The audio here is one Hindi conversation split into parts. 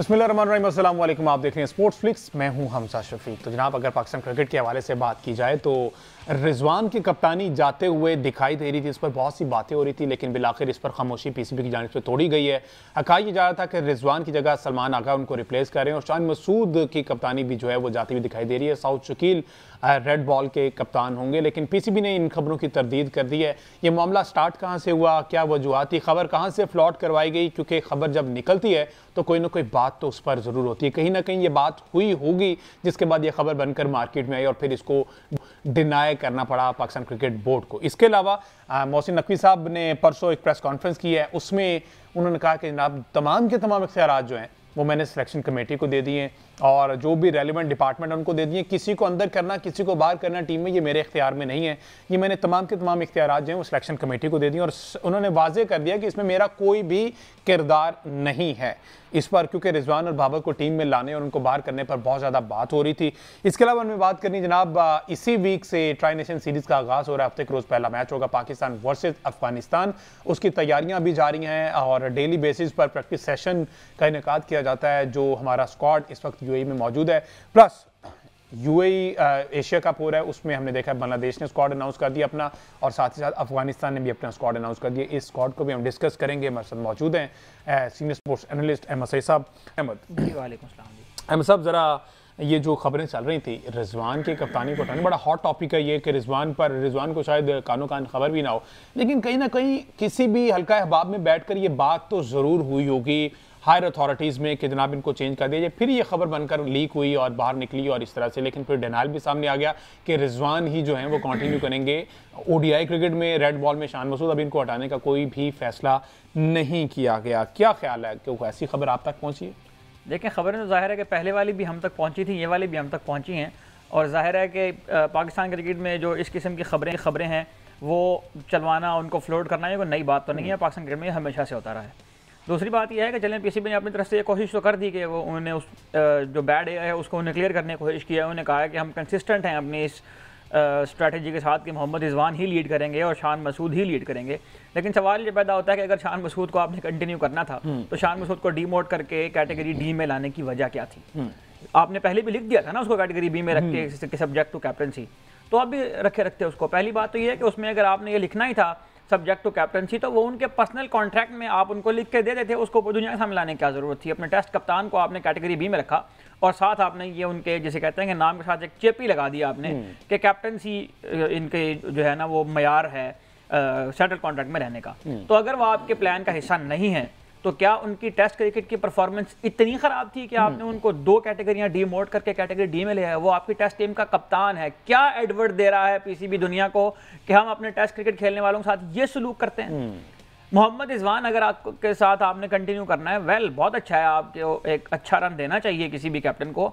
बिस्मिल्लाहिर्रहमानिर्रहीम, अस्सलाम वालेकुम। आप देख रहे हैं स्पोर्ट्स फ्लिक्स, मैं हूं हमजा शफीक। तो जनाब, अगर पाकिस्तान क्रिकेट के हवाले से बात की जाए तो रिजवान की कप्तानी जाते हुए दिखाई दे रही थी, इस पर बहुत सी बातें हो रही थी, लेकिन बिलाखिर इस पर खामोशी पीसीबी की जानिब से तोड़ी गई है। कहा यह जा रहा था कि रिजवान की जगह सलमान आगा उनको रिप्लेस करें और शान मसूद की कप्तानी भी जो है वो जाती हुई दिखाई दे रही है। साउथ शकील रेड बॉल के कप्तान होंगे, लेकिन पीसीबी ने इन खबरों की तरदीद कर दी है। ये मामला स्टार्ट कहाँ से हुआ, क्या वजूहात थी, खबर कहाँ से फ्लॉट करवाई गई, क्योंकि खबर जब निकलती है तो कोई ना कोई बात तो उस पर ज़रूर होती है। कहीं ना कहीं ये बात हुई होगी जिसके बाद ये खबर बनकर मार्केट में आई और फिर इसको डिनाई करना पड़ा पाकिस्तान क्रिकेट बोर्ड को। इसके अलावा मोहसिन नकवी साहब ने परसों एक प्रेस कॉन्फ्रेंस की है, उसमें उन्होंने कहा कि जनाब तमाम के तमाम इख्तियारात जो हैं वो मैंने सिलेक्शन कमेटी को दे दिए और जो भी रेलिवेंट डिपार्टमेंट उनको दे दिए। किसी को अंदर करना, किसी को बाहर करना टीम में, ये मेरे इख्तियार में नहीं है। ये मैंने तमाम के तमाम इख्तियारात जो हैं वो सिलेक्शन कमेटी को दे दिए और उन्होंने वाजे कर दिया कि इसमें मेरा कोई भी किरदार नहीं है इस पर, क्योंकि रिजवान और बाबर को टीम में लाने और उनको बाहर करने पर बहुत ज़्यादा बात हो रही थी। इसके अलावा हमें बात करनी जनाब, इसी वीक से ट्राई नेशन सीरीज़ का आगाज़ हो रहा है। हफ्ते के रोज़ पहला मैच होगा पाकिस्तान वर्सेस अफगानिस्तान। उसकी तैयारियां भी जारी हैं और डेली बेसिस पर प्रैक्टिस सेशन का इनेकाद किया जाता है। जो हमारा स्क्वाड इस वक्त यूएई में मौजूद है, प्लस यूएई एशिया कप हो रहा है, उसमें हमने देखा है बांग्लादेश ने स्क्वाड अनाउंस कर दिया अपना और साथ ही साथ अफगानिस्तान ने भी अपना स्क्वाड अनाउंस कर दिया। इस स्क्वाड को भी हम डिस्कस करेंगे। हमारे साथ मौजूद हैं senior sports analyst Ahmed Saeed साहब। अहमद जी, वालेकुम सलाम जी। अहमद साहब, ज़रा ये जो खबरें चल रही थी रिजवान की कप्तानी को हटाने, बड़ा हॉट टॉपिक है ये कि रिजवान को शायद कानो कान खबर भी ना हो, लेकिन कहीं ना कहीं किसी भी हल्का अहबाब में बैठकर ये बात तो ज़रूर हुई होगी हायर अथॉरिटीज़ में कि जनाब इनको चेंज कर दिया जाए। फिर ये खबर बनकर लीक हुई और बाहर निकली और इस तरह से, लेकिन फिर डिनायल भी सामने आ गया कि रिजवान ही जो हैं वो कंटिन्यू करेंगे ओडीआई क्रिकेट में, रेड बॉल में शान मसूद। अब इनको हटाने का कोई भी फैसला नहीं किया गया। क्या ख्याल है कि ऐसी खबर आप तक पहुँची है? देखें, खबरें तो ज़ाहिर है कि पहले वाली भी हम तक पहुंची थी, ये वाली भी हम तक पहुंची हैं और ज़ाहिर है कि पाकिस्तान क्रिकेट में जो इस किस्म की खबरें हैं वो चलवाना, उनको फ्लोट करना ये कोई नई बात तो नहीं है। पाकिस्तान क्रिकेट में हमेशा से होता रहा है। दूसरी बात यह है कि चलें, पीसीबी ने अपनी तरफ से ये कोशिश तो कर दी कि वो उन्होंने उस जो बैड है उसको उन्हें क्लियर करने की कोशिश किया है। उन्होंने कहा है कि हम कंसिस्टेंट हैं अपनी इस स्ट्रैटेजी के साथ कि मोहम्मद रिजवान ही लीड करेंगे और शान मसूद ही लीड करेंगे। लेकिन सवाल ये पैदा होता है कि अगर शान मसूद को आपने कंटिन्यू करना था तो शान मसूद को डीमोट करके कैटेगरी डी में लाने की वजह क्या थी? आपने पहले भी लिख दिया था ना उसको कैटेगरी बी में रख के सब्जेक्ट टू कैप्टनसी, तो अब भी रखते उसको। पहली बात तो ये है कि उसमें अगर आपने ये लिखना ही था सब्जेक्ट टू कैप्टनसी, तो वो उनके पर्सनल कॉन्ट्रैक्ट में आप उनको लिख के दे देते, उसको दुनिया के सामने लाने की क्या जरूरत थी? अपने टेस्ट कप्तान को आपने कैटेगरी बी में रखा और साथ आपने ये उनके जिसे कहते हैं कि नाम के साथ एक चेपी लगा दिया आपने कि कैप्टनसी इनके जो है ना वो मयार है सेटल कॉन्ट्रैक्ट में रहने का। तो अगर वो आपके प्लान का हिस्सा नहीं है तो क्या उनकी टेस्ट क्रिकेट की परफॉर्मेंस इतनी खराब थी कि आपने उनको 2 कैटेगरियां डीमोट करके कैटेगरी डी में ले आए? वो आपकी टेस्ट टीम का कप्तान है। क्या एडवर्ट दे रहा है पीसीबी दुनिया को कि हम अपने टेस्ट क्रिकेट खेलने वालों के साथ ये सलूक करते हैं? मोहम्मद रिजवान अगर आपके साथ आपने कंटिन्यू करना है, वेल बहुत अच्छा है, आपको एक अच्छा रन देना चाहिए किसी भी कैप्टन को,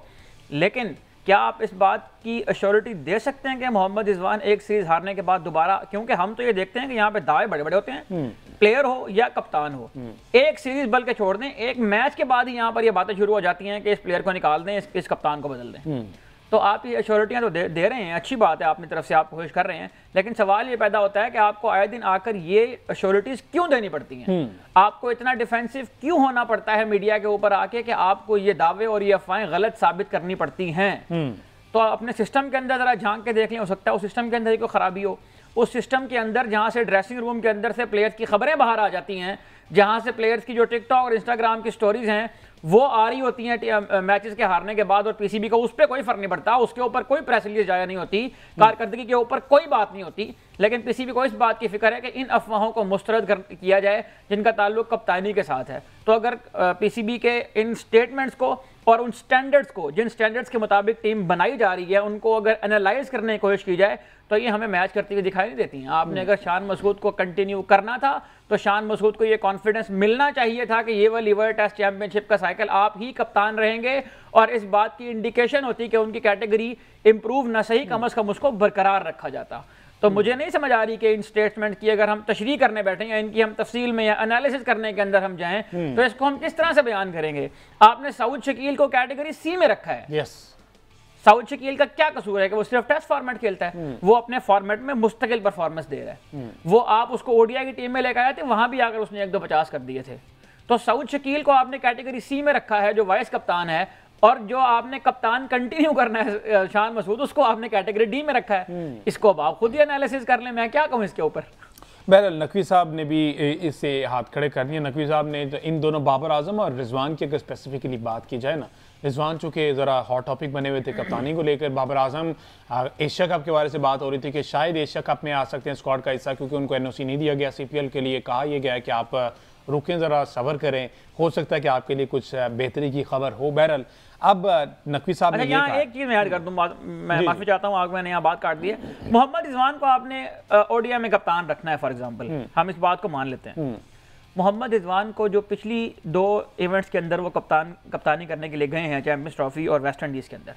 लेकिन क्या आप इस बात की अश्योरिटी दे सकते हैं कि मोहम्मद रिजवान एक सीरीज हारने के बाद दोबारा, क्योंकि हम तो ये देखते हैं कि यहाँ पे दावे बड़े बड़े होते हैं, प्लेयर हो या कप्तान हो, एक सीरीज बल्कि छोड़ दें, एक मैच के बाद ही यहाँ पर ये बातें शुरू हो जाती हैं कि इस प्लेयर को निकाल दें, इस कप्तान को बदल दें। तो आप ये अश्योरिटियाँ तो दे रहे हैं, अच्छी बात है, अपनी तरफ से आप कोशिश कर रहे हैं, लेकिन सवाल ये पैदा होता है कि आपको आए दिन आकर ये अश्योरिटीज़ क्यों देनी पड़ती हैं? आपको इतना डिफेंसिव क्यों होना पड़ता है मीडिया के ऊपर आके कि आपको ये दावे और ये अफवाहें गलत साबित करनी पड़ती हैं? तो अपने सिस्टम के अंदर ज़रा झांक के देख लें, हो सकता है उस सिस्टम के अंदर ही कोई खराबी हो। उस सिस्टम के अंदर जहाँ से ड्रेसिंग रूम के अंदर से प्लेयर्स की खबरें बाहर आ जाती हैं, जहाँ से प्लेयर्स की जो टिकटॉक और इंस्टाग्राम की स्टोरीज हैं वो आ रही होती हैं मैचेस के हारने के बाद, और पीसीबी को उस पर कोई फर्क नहीं पड़ता, उसके ऊपर कोई प्रेस रिलीज जाया नहीं होती, कारकर्दगी के ऊपर कोई बात नहीं होती, लेकिन पीसीबी को इस बात की फिक्र है कि इन अफवाहों को मुस्तरद किया जाए जिनका ताल्लुक कप्तानी के साथ है। तो अगर पीसीबी के इन स्टेटमेंट्स को और उन स्टैंडर्ड्स को, जिन स्टैंडर्ड्स के मुताबिक टीम बनाई जा रही है, उनको अगर एनालाइज करने की कोशिश की जाए तो ये हमें मैच करती हुई दिखाई नहीं देती हैं। आपने अगर शान मसूद को कंटिन्यू करना था तो शान मसूद को ये कॉन्फिडेंस मिलना चाहिए था कि ये वाली वर्ल्ड टेस्ट चैंपियनशिप का साइकिल आप ही कप्तान रहेंगे, और इस बात की इंडिकेशन होती कि उनकी कैटेगरी इंप्रूव ना सही कम अज कम उसको बरकरार रखा जाता। तो मुझे नहीं समझ आ रही कि इन स्टेटमेंट की अगर हम तशरीह करने बैठे या इनकी हम तफसील में या एनालिसिस करने के अंदर हम जाएं तो इसको हम किस तरह से बयान करेंगे? आपने साउथ शकील को कैटेगरी सी में रखा है। यस, साउथ शकील का क्या कसूर है कि वो सिर्फ टेस्ट फॉर्मेट खेलता है? वो अपने फॉर्मेट में मुस्तकिल परफॉर्मेंस दे रहा है। वो आप उसको ओडीआई की टीम में लेकर आए थे, वहां भी आकर उसने 1-2 50 कर दिए थे। तो सऊद शकील को आपने कैटेगरी सी में रखा है जो वाइस कप्तान है, और जो आपने कप्तान कंटिन्यू करना है शान मसूद, उसको आपने कैटेगरी डी में रखा है। इसको अब आप खुद ही एनालिसिस कर लें, मैं क्या कहूँ इसके ऊपर। बहरहाल नकवी साहब ने भी इससे हाथ खड़े कर दिए। नकवी साहब ने इन दोनों बाबर आजम और रिजवान की अगर स्पेसिफिकली बात की जाए ना, रिजवान चूँकि ज़रा हॉट टॉपिक बने हुए थे कप्तानी को लेकर, बाबर आजम एशिया कप के बारे से बात हो रही थी कि शायद एशिया कप में आ सकते हैं स्क्वाड का हिस्सा, क्योंकि उनको एनओसी नहीं दिया गया CPL के लिए। कहा यह गया है कि आप रुकें, ज़रा सब्र करें, हो सकता है कि आपके लिए कुछ बेहतरी की खबर हो। बहरहाल अब नकवी साहब ने यहाँ एक चीज़ मैं ऐड कर दूँ, मैं माफ़ी चाहता हूँ, आगे मैंने यहाँ बात काट दी है। मोहम्मद रिजवान को आपने ODI में कप्तान रखना है फॉर एग्जाम्पल, हम इस बात को मान लेते हैं। मोहम्मद रिजवान को जो पिछली 2 इवेंट्स के अंदर वो कप्तानी करने के लिए गए हैं, चैंपियंस ट्रॉफी और वेस्ट इंडीज़ के अंदर,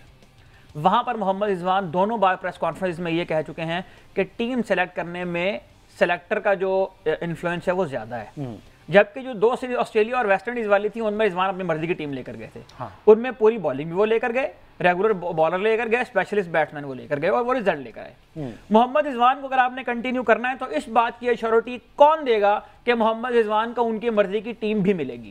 वहाँ पर मोहम्मद रिजवान दोनों बार प्रेस कॉन्फ्रेंस में ये कह चुके हैं कि टीम सेलेक्ट करने में सेलेक्टर का जो इन्फ्लुएंस है वो ज़्यादा है। जबकि जो 2 सीरीज ऑस्ट्रेलिया और वेस्ट इंडीज वाली थी उनमें रिजवान अपनी मर्जी की टीम लेकर गए थे। हाँ। उनमें पूरी बॉलिंग भी वो लेकर गए, रेगुलर बॉलर लेकर गए, स्पेशलिस्ट बैट्समैन वो लेकर गए और वो रिजल्ट लेकर आए। मोहम्मद रिजवान को अगर आपने कंटिन्यू करना है तो इस बात की श्योरिटी कौन देगा कि मोहम्मद रिजवान को उनकी मर्जी की टीम भी मिलेगी।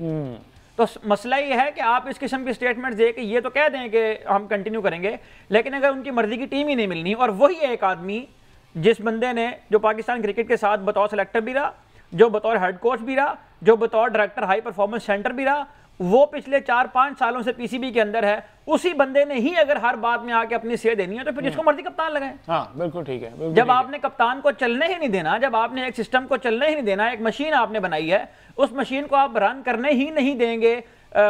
तो मसला ये है कि आप इस किस्म की स्टेटमेंट दे के ये तो कह दें कि हम कंटिन्यू करेंगे, लेकिन अगर उनकी मर्जी की टीम ही नहीं मिलनी, और वही एक आदमी जिस बंदे ने जो पाकिस्तान क्रिकेट के साथ बतौर सेलेक्टर भी रहा, जो बतौर हेड कोच भी रहा, जो बतौर डायरेक्टर हाई परफॉर्मेंस सेंटर भी रहा, वो पिछले 4-5 सालों से PCB के अंदर है, उसी बंदे ने ही अगर हर बात में आके अपनी सेध देनी है तो फिर जिसको मर्जी कप्तान लगाए। हाँ बिल्कुल ठीक है, बिल्कुल जब आपने कप्तान को चलने ही नहीं देना, जब आपने एक सिस्टम को चलने ही नहीं देना, एक मशीन आपने बनाई है, उस मशीन को आप रन करने ही नहीं देंगे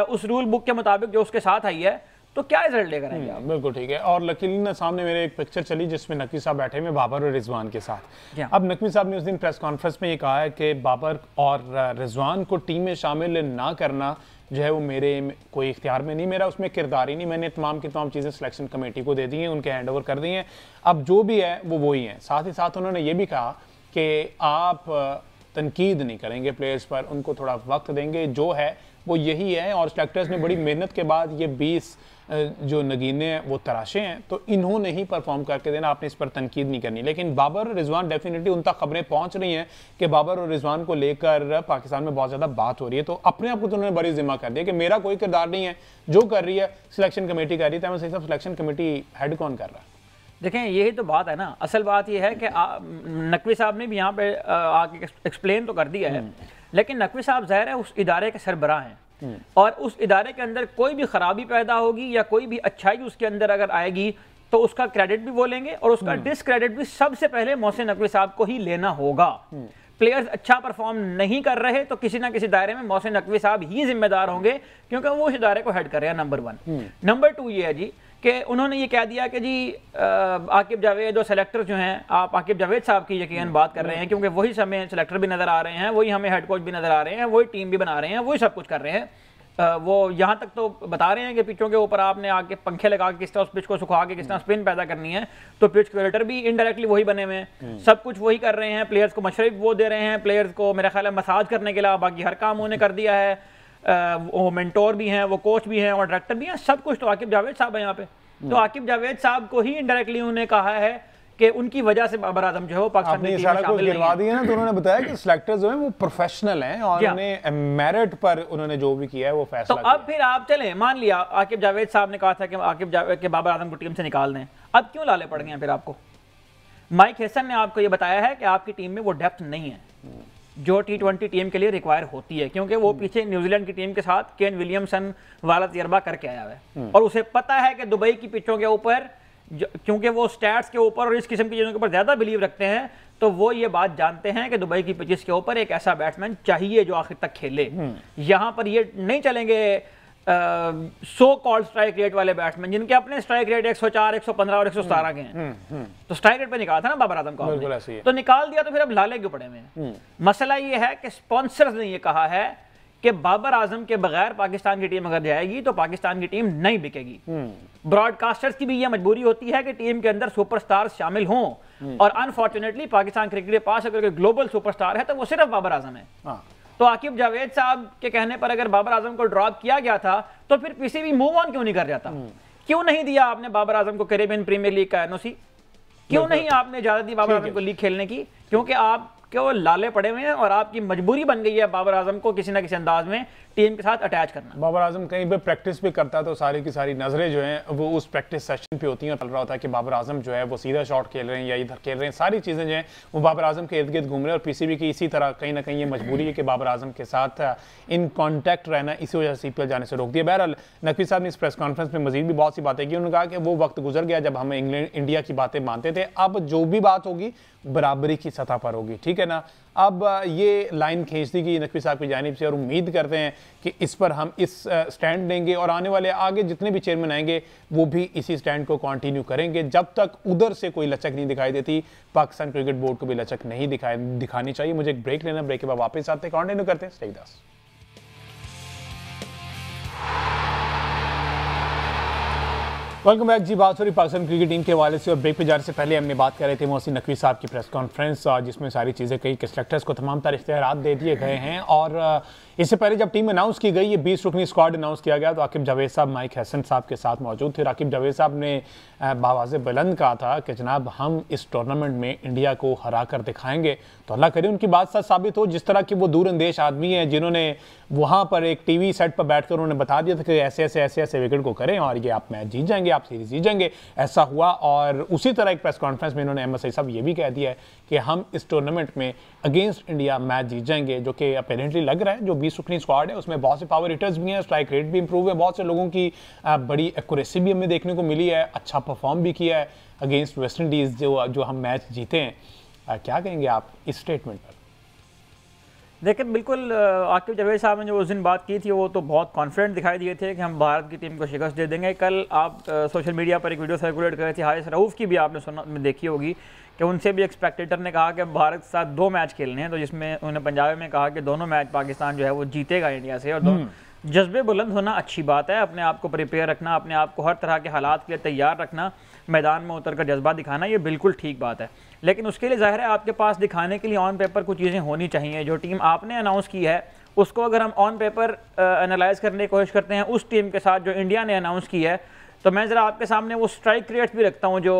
उस रूल बुक के मुताबिक जो उसके साथ आई है, तो क्या रिजल्ट लेकर आएंगे आप? बिल्कुल ठीक है। और लकीली सामने मेरे एक पिक्चर चली जिसमें नकवी साहब बैठे हुए बाबर और रिजवान के साथ। अब नकवी साहब ने उस दिन प्रेस कॉन्फ्रेंस में ये कहा है कि बाबर और रिजवान को टीम में शामिल ना करना जो है वो मेरे कोई इख्तियार में नहीं, मेरा उसमें किरदार ही नहीं, मैंने तमाम की तमाम चीज़ें सिलेक्शन कमेटी को दे दी हैं, उनके हैंड ओवर कर दी हैं, अब जो भी है वो वही हैं। साथ ही साथ उन्होंने ये भी कहा कि आप तनकीद नहीं करेंगे प्लेयर्स पर, उनको थोड़ा वक्त देंगे, जो है वो यही है। और सेलेक्टर्स ने बड़ी मेहनत के बाद ये 20 जो नगीने हैं वो तराशे हैं, तो इन्होंने ही परफॉर्म करके देना, आपने इस पर तनकीद नहीं करनी। लेकिन बाबर और रिजवान डेफिनेटली उन तक खबरें पहुंच रही हैं कि बाबर और रिजवान को लेकर पाकिस्तान में बहुत ज़्यादा बात हो रही है, तो अपने आप को तो उन्होंने बड़ी जिम्मा कर दिया कि मेरा कोई किरदार नहीं है, जो कर रही है सिलेक्शन कमेटी कर रही है। सही साहब, सिलेक्शन कमेटी हेड कौन कर रहा है? देखें यही तो बात है ना, असल बात यह है कि नकवी साहब ने भी यहाँ पे आके एक्सप्लेन तो कर दिया है, लेकिन नकवी साहब ज़ाहिर है उस इदारे के सरबराह हैं, और उस इदारे के अंदर कोई भी खराबी पैदा होगी या कोई भी अच्छाई उसके अंदर अगर आएगी तो उसका क्रेडिट भी वो लेंगे, और उसका डिसक्रेडिट भी सबसे पहले मोहसिन नकवी साहब को ही लेना होगा। प्लेयर्स अच्छा परफॉर्म नहीं कर रहे तो किसी ना किसी दायरे में मोहसिन नकवी साहब ही जिम्मेदार होंगे, क्योंकि वो उस इदारे को हेड कर रहे हैं, नंबर 1। नंबर 2 ये है जी कि उन्होंने ये कह दिया कि जी आकिब जावेद और सेलेक्टर जो हैं, आप आकिब जावेद साहब की यकीनन बात कर रहे हैं, क्योंकि वही समय सेलेक्टर भी नज़र आ रहे हैं, वही हमें हेड कोच भी नज़र आ रहे हैं, वही टीम भी बना रहे हैं, वही सब कुछ कर रहे हैं। वो यहाँ तक तो बता रहे हैं कि पिचों के ऊपर आपने आके पंखे लगा के किस तरह उस पिच को सुखा के किस तरह स्पिन पैदा करनी है, तो पिच क्यूरेटर भी इनडायरेक्टली वही बने हुए हैं, सब कुछ वही कर रहे हैं, प्लेयर्स को मशवरे वो दे रहे हैं, प्लेयर्स को मेरा ख्याल है मसाज करने के अलावा बाकी हर काम उन्होंने कर दिया है, वो मेंटोर भी हैं, वो कोच भी हैं और डायरेक्टर भी हैं, सब कुछ तो आकिब जावेद साहब हैं यहाँ पे। तो आकिब जावेद साहब को ही इनडायरेक्टली उन्होंने कहा है कि उनकी वजह से बाबर आजम जो है वो पाकिस्तान की टीम में शामिल गिरवा दिया ना, तो उन्होंने बताया कि सिलेक्टर्स जो हैं वो प्रोफेशनल हैं और उन्हें मेरिट पर उन्होंने जो भी किया है वो फैसला तो अब फिर आप चलें, मान लिया आकिब जावेद साहब ने कहा था कि आकिब जावेद के बाबर आजम को टीम से निकाल दें, अब क्यों लाले पड़ गए हैं फिर आपको? माइक हेसन ने आपको ये बताया है कि आपकी टीम में वो डेप्थ नहीं है जो T20 टीम के लिए रिक्वायर होती है, क्योंकि वो पीछे न्यूजीलैंड की टीम के साथ केन विलियमसन वाला तजर्बा करके आया है, और उसे पता है कि दुबई की पिचों के ऊपर क्योंकि वो स्टैट्स के ऊपर और इस किस्म की चीज़ों के ऊपर ज़्यादा बिलीव रखते हैं, तो वो ये बात जानते हैं कि दुबई की पिचेस के ऊपर एक ऐसा बैट्समैन चाहिए जो आखिर तक खेले। यहाँ पर ये नहीं चलेंगे सो कॉल्ड स्ट्राइक रेट वाले बैट्समैन जिनके अपने स्ट्राइक रेट 104, 115 और 117 के हैं। तो स्ट्राइक रेट पे निकाला था ना बाबर आजम को, तो निकाल दिया, तो फिर अब लाले क्यों पड़े हुए? मसला ये है कि स्पॉन्सर्स ने ये कहा है कि बाबर आजम के बगैर पाकिस्तान की टीम अगर जाएगी तो पाकिस्तान की टीम नहीं बिकेगी। ब्रॉडकास्टर्स की भी यह मजबूरी होती है कि टीम के अंदर सुपरस्टार शामिल हों, और अनफॉर्चुनेटली पाकिस्तान क्रिकेट के पास अगर कोई ग्लोबल सुपरस्टार है तो वो सिर्फ बाबर आजम है। तो आकिब जावेद साहब के कहने पर अगर बाबर आजम को ड्रॉप किया गया था तो फिर पीसीबी मूव ऑन क्यों नहीं कर जाता? क्यों नहीं दिया आपने बाबर आजम को कैरेबियन प्रीमियर लीग का एनओसी? क्यों नहीं आपने इजाजत दी बाबर आजम को लीग खेलने की? क्योंकि आप आपके वो लाले पड़े हुए हैं और आपकी मजबूरी बन गई है बाबर आजम को किसी ना किसी अंदाज में टीम के साथ अटैच करना। बाबर आजम कहीं पे प्रैक्टिस भी करता है तो सारी की सारी नजरें जो हैं वो उस प्रैक्टिस सेशन पे होती हैं और चल रहा होता है कि बाबर आजम जो है वो सीधा शॉट खेल रहे हैं या इधर खेल रहे हैं, सारी चीज़ें जो हैं वो बाबर आजम के इर्द गिर्द घूम रहे हैं। और पीसीबी की इसी तरह कहीं ना कहीं ये मजबूरी है कि बाबर आजम के साथ इन कॉन्टैक्ट रहना, इसी वजह से CPL जाने से रोक दिया। बहरहाल नकवी साहब ने इस प्रेस कॉन्फ्रेंस में मजीद भी बहुत सी बातें की। उन्होंने कहा कि वो वक्त गुजर गया जब हम इंडिया की बातें मानते थे, अब जो भी बात होगी बराबरी की सतह पर होगी, ठीक है ना। अब ये लाइन खींच दी गई नकवी साहब की जानिब से और उम्मीद करते हैं कि इस पर हम इस स्टैंड लेंगे और आने वाले आगे जितने भी चेयरमैन आएंगे वो भी इसी स्टैंड को कंटिन्यू करेंगे जब तक उधर से कोई लचक नहीं दिखाई देती। पाकिस्तान क्रिकेट बोर्ड को भी लचक नहीं दिखानी चाहिए। मुझे एक ब्रेक लेना, ब्रेक के बाद वापस आते हैं, कंटिन्यू करते हैं। Stay with us. Welcome back जी। बात हो रही पाकिस्तान क्रिकेट टीम के हवाले से और ब्रेक पे जाने से पहले हमने बात कर रहे थे मोहसिन नकवी साहब की प्रेस कॉन्फ्रेंस जिसमें सारी चीज़ें कई सेलेक्टर्स को तमाम तरह इख्तियारात दे दिए गए हैं। और इससे पहले जब टीम अनाउंस की गई, ये 20 रुकनी स्क्वाड अनाउंस किया गया तो आकिब जावेद साहब माइक हसन साहब के साथ मौजूद थे। आकिब जावेद साहब ने बावाज़े बुलंद कहा था कि जनाब हम इस टूर्नामेंट में इंडिया को हरा कर दिखाएंगे। तो अल्लाह करे उनकी बात सच साबित हो। जिस तरह की वो दूरअंदेश आदमी है जिन्होंने वहाँ पर एक टीवी सेट पर बैठकर उन्होंने बता दिया था कि ऐसे विकेट को करें और ये आप मैच जीत जाएंगे, आप सीरीज जीत जाएंगे, ऐसा हुआ। और उसी तरह एक प्रेस कॉन्फ्रेंस में इन्होंने अहमद सईद साहब ये भी कह दिया है कि हम इस टूर्नामेंट में अगेंस्ट इंडिया मैच जीत जाएंगे, जो कि अपेरेंटली लग रहा है। जो 20 रुकनी स्क्वाड है उसमें बहुत से पावर हिटर्स भी हैं, स्ट्राइक रेट भी इंप्रूव है, बहुत से लोगों की बड़ी एक्यूरेसी भी हमें देखने को मिली है, अच्छा परफॉर्म भी किया है अगेंस्ट वेस्ट इंडीज़ जो हम मैच जीते हैं। क्या कहेंगे आप इस स्टेटमेंट पर? देखिए बिल्कुल आकिब जावेद साहब ने जो उस दिन बात की थी वो तो बहुत कॉन्फिडेंट दिखाई दिए थे कि हम भारत की टीम को शिकस्त दे देंगे। कल आप सोशल मीडिया पर एक वीडियो सर्कुलेट कर रहे थे, हारिस रऊफ की भी आपने देखी होगी कि उनसे भी एक स्पेक्टेटर ने कहा कि भारत के साथ 2 मैच खेलने हैं, तो जिसमें उन्होंने पंजाबी में कहा कि दोनों मैच पाकिस्तान जो है वो जीतेगा इंडिया से। और दोनों जज्बे बुलंद होना अच्छी बात है, अपने आप को प्रिपेयर रखना, अपने आप को हर तरह के हालात के लिए तैयार रखना, मैदान में उतर कर जज्बा दिखाना, ये बिल्कुल ठीक बात है। लेकिन उसके लिए ज़ाहिर है आपके पास दिखाने के लिए ऑन पेपर कुछ चीज़ें होनी चाहिए। जो टीम आपने अनाउंस की है उसको अगर हम ऑन पेपर एनालाइज करने की कोशिश करते हैं उस टीम के साथ जो इंडिया ने अनाउंस की है, तो मैं ज़रा आपके सामने वो स्ट्राइक रेट्स भी रखता हूँ जो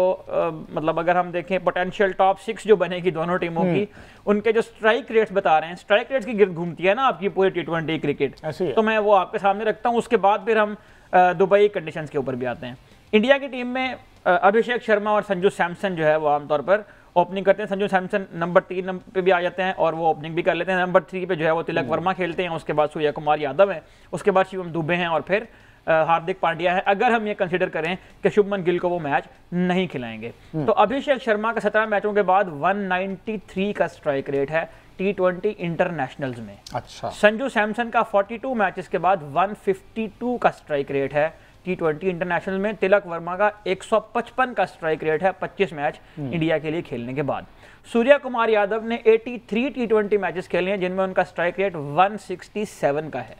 मतलब अगर हम देखें पोटेंशियल टॉप 6 जो बनेगी दोनों टीमों की, उनके जो स्ट्राइक रेट्स बता रहे हैं, स्ट्राइक रेट्स की गिर्द घूमती है ना आपकी पूरी T20 क्रिकेट, तो मैं वो आपके सामने रखता हूँ। उसके बाद फिर हम दुबई कंडीशंस के ऊपर भी आते हैं। इंडिया की टीम में अभिषेक शर्मा और संजू सैमसन जो है वो आमतौर पर ओपनिंग करते हैं। संजू सैमसन नंबर 3 पे भी आ जाते हैं और वो ओपनिंग भी कर लेते हैं। नंबर 3 पे जो है वो तिलक वर्मा खेलते हैं, उसके बाद सूर्य कुमार यादव है, उसके बाद शिवम दुबे हैं और फिर हार्दिक पांड्या है, अगर हम ये कंसीडर करें कि शुभमन गिल को वो मैच नहीं खिलाएंगे। तो अभिषेक शर्मा का 17 मैचों के बाद 193 का स्ट्राइक रेट है T20 इंटरनेशनल्स में। अच्छा। संजू सैमसन का 42 मैचेस के बाद 152 का स्ट्राइक रेट है T20 इंटरनेशनल में। तिलक वर्मा का 155 का स्ट्राइक रेट है 25 मैच इंडिया के लिए खेलने के बाद। सूर्य कुमार यादव ने 83 T20 मैचेस खेले हैं जिनमें उनका स्ट्राइक रेट 167 का है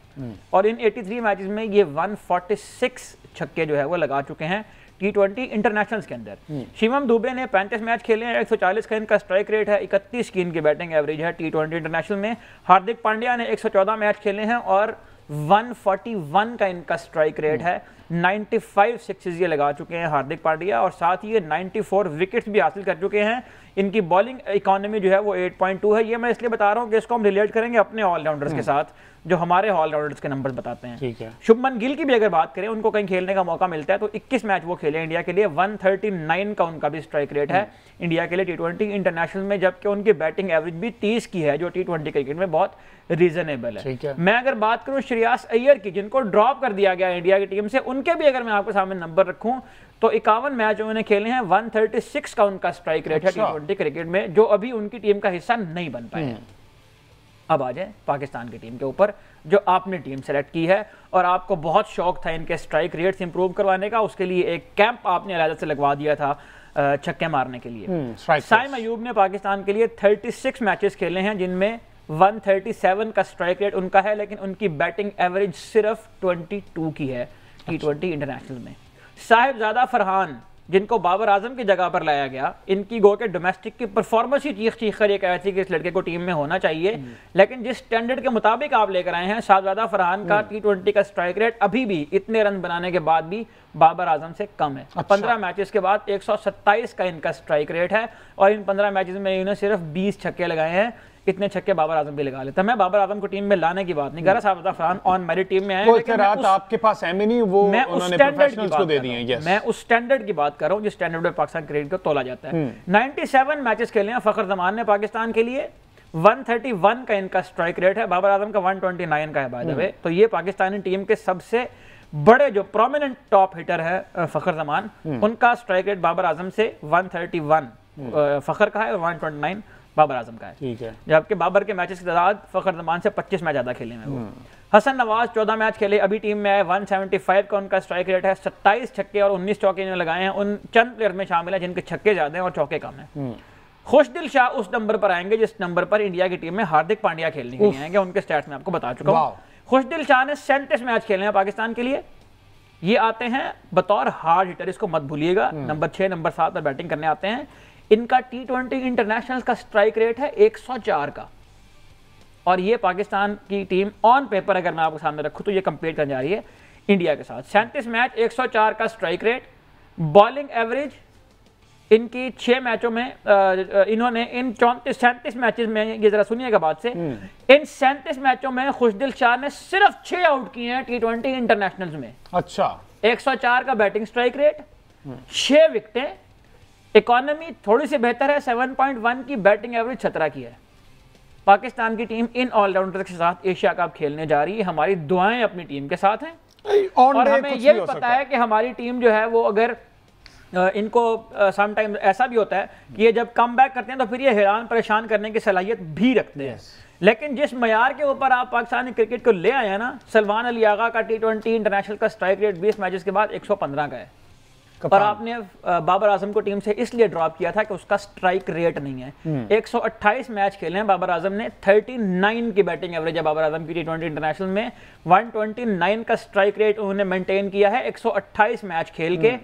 और इन 83 मैचेस में ये 146 छक्के जो है वो लगा चुके हैं T20 इंटरनेशनल्स के अंदर। शिवम दुबे ने 35 मैच खेले हैं, 140 का इनका स्ट्राइक रेट है, 31 की इनकी बैटिंग एवरेज है T20 इंटरनेशनल में। हार्दिक पांड्या ने 114 मैच खेले हैं और 141 का इनका स्ट्राइक रेट है, 95 सिक्सेस ये लगा चुके हैं हार्दिक पांड्या और साथ ही ये 94 विकेट्स भी हासिल कर चुके हैं। इनकी बॉलिंग इकोनॉमी जो है वो 8.2 है। ये मैं इसलिए बता रहा हूँ कि इसको हम रिलेट करेंगे अपने ऑलराउंडर्स के साथ जो हमारे ऑलराउंडर्स के नंबर बताते हैं। ठीक है। शुभमन गिल की भी अगर बात करें, उनको कहीं खेलने का मौका मिलता है तो 21 मैच वो खेले इंडिया के लिए, 139 का उनका भी स्ट्राइक रेट है इंडिया के लिए T20 इंटरनेशनल में, जबकि उनकी बैटिंग एवरेज भी 30 की है जो T20 क्रिकेट में बहुत रीजनेबल है। मैं अगर बात करूं श्रेयस अय्यर की, जिनको ड्रॉप कर दिया गया इंडिया की टीम से, उनके भी अगर मैं आपके सामने नंबर रखूं तो 51 मैच उन्होंने खेले हैं, 136 का उनका स्ट्राइक रेट है T20 क्रिकेट में, जो अभी उनकी टीम का हिस्सा नहीं बन पाए हैं। अब आ जाए पाकिस्तान की टीम के ऊपर जो आपने टीम सेलेक्ट की है और आपको बहुत शौक था इनके स्ट्राइक रेट्स इंप्रूव करवाने का, उसके लिए एक कैंप आपने अलग से लगवा दिया था छक्के मारने के लिए। साइम अयूब ने पाकिस्तान के लिए 36 मैचेस खेले हैं जिनमें 137 का स्ट्राइक रेट उनका है, लेकिन उनकी बैटिंग एवरेज सिर्फ 22 की है T20 इंटरनेशनल में। साहिबजादा फरहान जिनको बाबर आजम की जगह पर लाया गया, इनकी गो के डोमेस्टिक की परफॉर्मेंस ही चीख कर ये कह रही थी कि इस लड़के को टीम में होना चाहिए, लेकिन जिस स्टैंडर्ड के मुताबिक आप लेकर आए हैं, शाहजादा फरहान का T20 का स्ट्राइक रेट अभी भी इतने रन बनाने के बाद भी बाबर आजम से कम है। 15 मैचेस के बाद 127 का इनका स्ट्राइक रेट है और इन 15 मैचेस में इन्होंने सिर्फ 20 छक्के लगाए हैं। इतने छक्के बाबर आजम भी लगा लेता। मैं बाबर आजम को टीम में लाने की बात नहीं कर रहा, शाहजादा फरहान ऑन मेरिट टीम में आए, लेकिन आपके पास है नहीं, वो उन्होंने प्रोफेशनल्स को दे दिए हैं। यस, मैं उस स्टैंडर्ड की बात कर रहा हूं जिस स्टैंडर्ड पे पाकिस्तान क्रिकेट को तोला जाता है। 97 मैचेस खेले हैं फखर जमान ने पाकिस्तान के लिए, 131 का इनका स्ट्राइक रेट है, बाबर आजम का 129 का है बाय द वे। तो ये पाकिस्तानी टीम के सबसे बड़े जो प्रोमिनेंट टॉप हिटर है फखर जमान, उनका स्ट्राइक रेट बाबर आजम से 131 फखर का है और 129 बाबर आजम का है। ठीक है, जबकि बाबर के मैचेस की तादाद फखर जमान से 25 मैच ज्यादा खेले हैं वो। हसन नवाज 14 मैच खेले, अभी टीम में आए, 175 का उनका स्ट्राइक रेट है, 27 छक्के और 19 चौके इन्होंने लगाए हैं। उन चंद प्लेयर में शामिल है जिनके छक्के ज्यादा हैं और चौके कम हैं। खुशदिल शाह उस नंबर पर आएंगे जिस नंबर पर इंडिया की टीम में हार्दिक पांड्या खेलने के लिए आएंगे, उनके स्टैट्स में आपको बता चुका हूं। खुशदिल शाह ने 37 मैच खेले हैं पाकिस्तान के लिए। ये आते हैं बतौर हार्ड हिटर, इसको मत भूलिएगा, नंबर 6 नंबर 7 पर बैटिंग करने आते हैं। इनका T20 इंटरनेशनल का स्ट्राइक रेट है 104 का, और ये पाकिस्तान की टीम ऑन पेपर अगर मैं आपको सामने रखूं तो ये कंपेयर करने जा रही है इंडिया के साथ। 37 मैच 104 का स्ट्राइक रेट, बॉलिंग एवरेज इनकी 6 मैचों में इन्होंने इन 37 मैचेस में, ये जरा सुनिएगा बात से, इन 37 मैचों में खुशदिल शाह ने सिर्फ 6 आउट किए हैं T20 इंटरनेशनल्स में। अच्छा, 104 का बैटिंग स्ट्राइक रेट, 6 विकेटें, इकोनॉमी थोड़ी सी बेहतर है, 7.1 की बैटिंग एवरेज 17 की है। पाकिस्तान की टीम इन ऑलराउंडर के साथ एशिया कप खेलने जा रही है। हमारी दुआएं अपनी टीम के साथ हैं और हमें यह भी पता है कि हमारी टीम जो है वो अगर इनको समटाइम ऐसा भी होता है कि ये जब कम बैक करते हैं तो फिर ये हैरान परेशान करने की सलाहियत भी रखते हैं। लेकिन जिस मयार के ऊपर आप पाकिस्तानी क्रिकेट को ले आए हैं ना, सलमान अली आगा का T20 इंटरनेशनल का स्ट्राइक रेट 20 मैचेस के बाद 115 का है, और आपने बाबर आजम को टीम से इसलिए ड्रॉप किया था कि उसका स्ट्राइक रेट नहीं है। 128 मैच खेले हैं बाबर आजम ने, 39 की बैटिंग एवरेज है बाबर आजम की T20 इंटरनेशनल में, 129 का स्ट्राइक रेट उन्होंने मेंटेन किया है 128 मैच खेल के,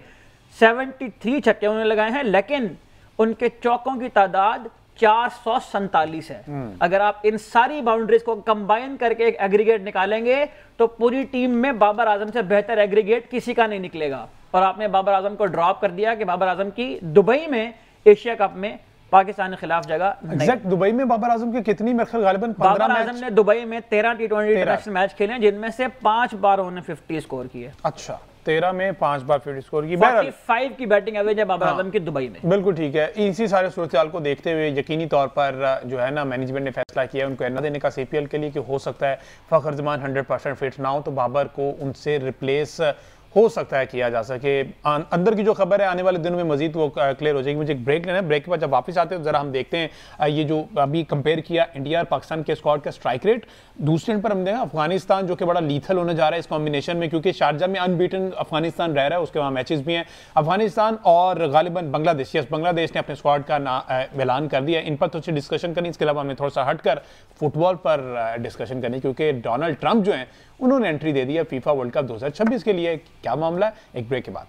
73 छक्के उन्होंने लगाए हैं, लेकिन उनके चौकों की तादाद 447 है। अगर आप इन सारी बाउंड्रीज को कंबाइन करके एक एग्रीगेट निकालेंगे तो पूरी टीम में बाबर आजम से बेहतर एग्रीगेट किसी का नहीं निकलेगा। और आपने बाबर आजम को ड्रॉप कर दिया कि बाबर आजम की दुबई में एशिया कप में पाकिस्तान के खिलाफ जगह एग्जैक्ट दुबई में बाबर आजम की कितनी मेरे गालिबन 15 बाबर आजम ने दुबई में 13 T20 इंटरनेशनल मैच खेले हैं जिनमें से 5 बार उन्होंने 50 स्कोर किए। अच्छा, 13 में 5 बार 50 स्कोर की, 45 की बैटिंग एवरेज है बाबर आजम की दुबई में। बिल्कुल ठीक है। इसी सारे सूरत को देखते हुए यकीनी तौर पर जो है ना मैनेजमेंट ने फैसला किया उनको एना देने का CPL के लिए कि हो सकता है फखर जमान 100% फिट ना हो तो बाबर को उनसे रिप्लेस हो सकता है किया जा सके। अंदर की जो खबर है आने वाले दिनों में मजीद वो क्लियर हो जाएगी। मुझे एक ब्रेक लेना है, ब्रेक के बाद जब वापस आते हैं तो जरा हम देखते हैं ये जो अभी कंपेयर किया इंडिया और पाकिस्तान के स्क्वाड का स्ट्राइक रेट। दूसरे एंड पर हम देखा अफगानिस्तान जो कि बड़ा लीथल होने जा रहा है इस कॉम्बिनेशन में, क्योंकि शारजा में अनबीटन अफगानिस्तान रह रहा है, उसके वहाँ मैचेस भी हैं। अफगानिस्तान और गालिबन बांग्लादेश, यस बांग्लादेश ने अपने स्क्वाड का ऐलान कर दिया। इन पर तो डिस्कशन करनी, इसके अलावा हमें थोड़ा सा हटकर फुटबॉल पर डिस्कशन करनी, क्योंकि डोनाल्ड ट्रंप जो हैं उन्होंने एंट्री दे दी है फीफा वर्ल्ड कप 2026 के लिए। क्या मामला है, एक ब्रेक के बाद।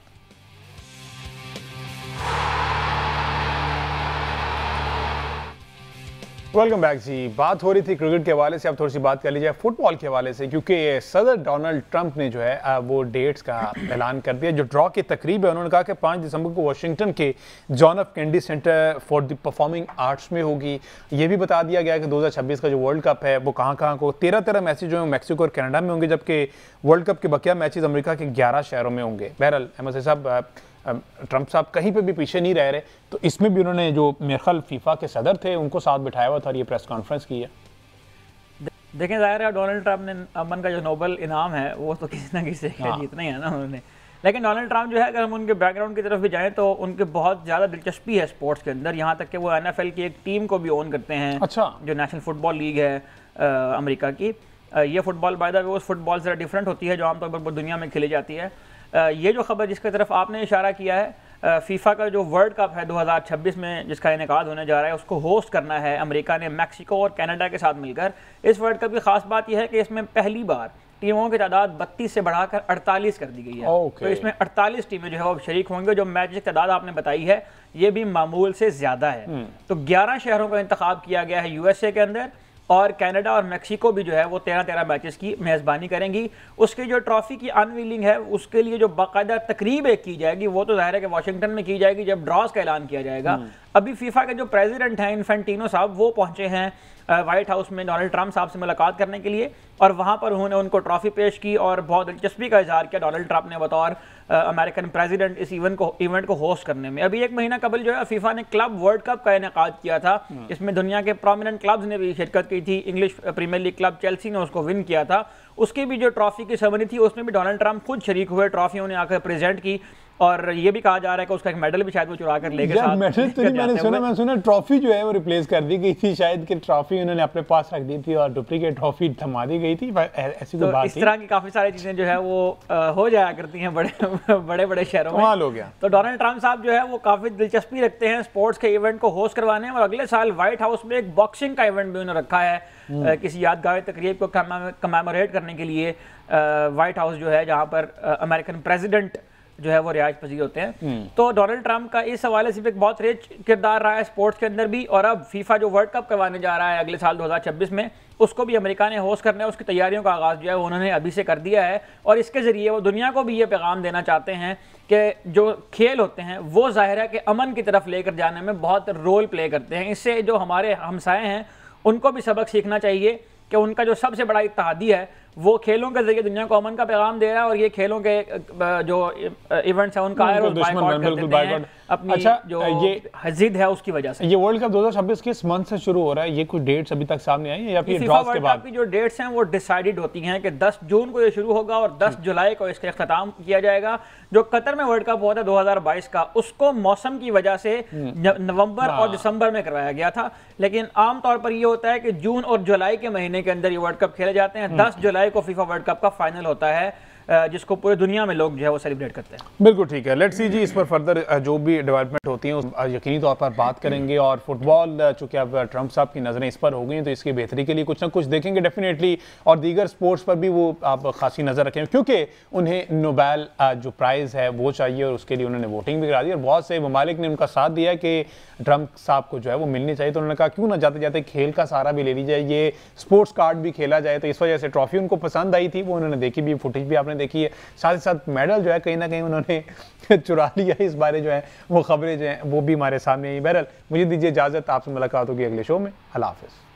वेलकम बैक जी। बात हो रही थी क्रिकेट के हवाले से, अब थोड़ी सी बात कर लीजिए फुटबॉल के हवाले से, क्योंकि सदर डोनाल्ड ट्रंप ने जो है वो डेट्स का ऐलान कर दिया। जो ड्रॉ की तकरीब है उन्होंने कहा कि 5 दिसंबर को वाशिंगटन के John F candy centre for the performing arts में होगी। ये भी बता दिया गया कि 2026 का जो वर्ल्ड कप है वो कहाँ को 13 मैचेज जो है मैक्सिको और कनाडा में होंगे, जबकि वर्ल्ड कप के बकिया मैचेज अमेरिका के 11 शहरों में होंगे। बहरहाल अहमद साहब, ट्रंप साहब कहीं पे भी पीछे नहीं रह रहे, तो इसमें भी उन्होंने जो मेरे ख्याल फीफा के सदर थे उनको साथ बिठाया हुआ था और ये प्रेस कॉन्फ्रेंस की है। देखें, जाहिर है डोनाल्ड ट्रंप ने अमन का जो नोबेल इनाम है वो तो किसी ना किसी से जीतना ही है ना उन्होंने। लेकिन डोनाल्ड ट्रंप जो है, अगर हम उनके बैकग्राउंड की तरफ भी जाएं तो उनके बहुत ज़्यादा दिलचस्पी है स्पोर्ट्स के अंदर, यहाँ तक कि वो NFL की एक टीम को भी ओन करते हैं। अच्छा, जो नेशनल फुटबॉल लीग है अमेरिका की। ये फुटबॉल बाय द वे उस फुटबॉल से डिफरेंट होती है जो आमतौर पर दुनिया में खेली जाती है। ये जो खबर जिसकी तरफ आपने इशारा किया है, फीफा का जो वर्ल्ड कप है 2026 में जिसका इनेकाद होने जा रहा है, उसको होस्ट करना है अमेरिका ने मैक्सिको और कनाडा के साथ मिलकर। इस वर्ल्ड कप की खास बात यह है कि इसमें पहली बार टीमों की तादाद 32 से बढ़ाकर 48 कर दी गई है। तो इसमें 48 टीमें जो है वो शरीक होंगे। जो मैच की तादाद आपने बताई है ये भी मामूल से ज़्यादा है। तो 11 शहरों का इंतखाब किया गया है यूएसए के अंदर, और कनाडा और मेक्सिको भी जो है वो 13-13 मैचेस की मेज़बानी करेंगी। उसकी जो ट्रॉफी की अनवीलिंग है उसके लिए जो बाकायदा तकरीब एक की जाएगी वो तो ज़ाहिर है कि वाशिंगटन में की जाएगी जब ड्रॉज का ऐलान किया जाएगा। अभी फीफा के जो प्रेसिडेंट हैं इन्फेंटिनो साहब वो पहुंचे हैं व्हाइट हाउस में डोनाल्ड ट्रंप साहब से मुलाकात करने के लिए, और वहां पर उन्होंने उनको ट्रॉफी पेश की और बहुत दिलचस्पी का इजहार किया डोनाल्ड ट्रंप ने बतौर अमेरिकन प्रेसिडेंट इस इवेंट को होस्ट करने में। अभी एक महीना कबल जो है फीफा ने क्लब वर्ल्ड कप का इनेकाद किया था। इसमें दुनिया के प्रोमिनेंट क्लब्स ने भी शिरकत की थी। English Premier League club Chelsea ने उसको विन किया था। उसकी भी जो ट्रॉफी की सेरेमनी थी उसमें भी डोनाल्ड ट्रंप खुद शरीक हुए, ट्रॉफी उन्हें आकर प्रेजेंट की, और ये भी कहा जा रहा है कि उसका एक मेडल भी शायद वो चुरा कर लेके साथ मेडल तो मैंने सुना ट्रॉफी जो है वो रिप्लेस कर दी गई थी शायद, कि ट्रॉफी उन्होंने अपने पास रख दी थी और डुप्लीकेट ट्रॉफी थमा दी गई थी, ऐसी कोई बात इस तरह की काफी सारी चीजें जो है वो हो जाया करती हैं बड़े बड़े शहरों में। हो गया। तो डोनाल्ड ट्रंप साहब जो है वो काफी दिलचस्पी रखते हैं स्पोर्ट्स के इवेंट को होस्ट करवाने में, और अगले साल व्हाइट हाउस में एक बॉक्सिंग का इवेंट भी उन्होंने रखा है किसी यादगार तकरीब को कमेमोरेट करने के लिए। व्हाइट हाउस जो है जहाँ पर अमेरिकन प्रेसिडेंट जो है वो रिहाइश पजीर होते हैं। तो डोनाल्ड ट्रंप का इस हवाले से एक बहुत रिच किरदार रहा है स्पोर्ट्स के अंदर भी, और अब फीफा जो वर्ल्ड कप करवाने जा रहा है अगले साल 2026 में उसको भी अमेरिका ने होस्ट करना है। उसकी तैयारियों का आगाज़ जो है उन्होंने अभी से कर दिया है, और इसके ज़रिए वो दुनिया को भी ये पैगाम देना चाहते हैं कि जो खेल होते हैं वो ज़ाहिर है कि अमन की तरफ लेकर जाने में बहुत रोल प्ले करते हैं। इससे जो हमारे हमसाए हैं उनको भी सबक सीखना चाहिए कि उनका जो सबसे बड़ा इत्तेहादी है वो खेलों के जरिए दुनिया को अमन का पैगाम दे रहा है, और ये खेलों के जो इवेंट्स हैं उनका अपनी जो ये जिद है उसकी वजह से। ये वर्ल्ड कप 2026 किस मंथ से शुरू हो रहा है? ये कोई डेट्स अभी तक सामने आई है या फिर ड्रॉज के बाद? की जो डेट्स हैं वो डिसाइडेड होती हैं कि 10 जून को ये शुरू होगा और 10 जुलाई को इसका इख्तिताम किया जाएगा। जो कतर में वर्ल्ड कप हुआ था 2022 का, उसको मौसम की वजह से नवंबर और दिसंबर में करवाया गया था, लेकिन आमतौर पर ये होता है कि जून और जुलाई के महीने के अंदर ये वर्ल्ड कप खेले जाते हैं। 10 जुलाई को फीफा वर्ल्ड कप का फाइनल होता है जिसको पूरे दुनिया में लोग जो है वो सेलिब्रेट करते हैं। बिल्कुल ठीक है। लेट्स सी जी इस पर फर्दर जो भी डेवलपमेंट होती हैं यकीनी तौर पर बात करेंगे, और फुटबॉल चूँकि अब ट्रंप साहब की नज़रें इस पर हो गई हैं तो इसकी बेहतरी के लिए कुछ ना कुछ देखेंगे डेफिनेटली, और दीगर स्पोर्ट्स पर भी वो आप खासी नज़र रखें क्योंकि उन्हें नोबेल जो प्राइज़ है वो चाहिए, और उसके लिए उन्होंने वोटिंग भी करा दी और बहुत से ममालिक ने उनका साथ दिया कि ट्रंप साहब को जो है वो मिलनी चाहिए। तो उन्होंने कहा क्यों ना जाते जाते खेल का सहारा भी ले ली जाए, ये स्पोर्ट्स कार्ड भी खेला जाए। तो इस वजह से ट्रॉफी उनको पसंद आई थी, वो उन्होंने देखी भी, फुटेज भी आपने देखी है। साथ ही साथ मेडल जो है कहीं ना कहीं उन्होंने चुरा लिया, इस बारे जो है वो खबरें जो हैं वो भी हमारे सामने आई। बहरहाल मुझे दीजिए इजाज़त, आपसे मुलाकात होगी अगले शो में। अल्लाह हाफ़िज़।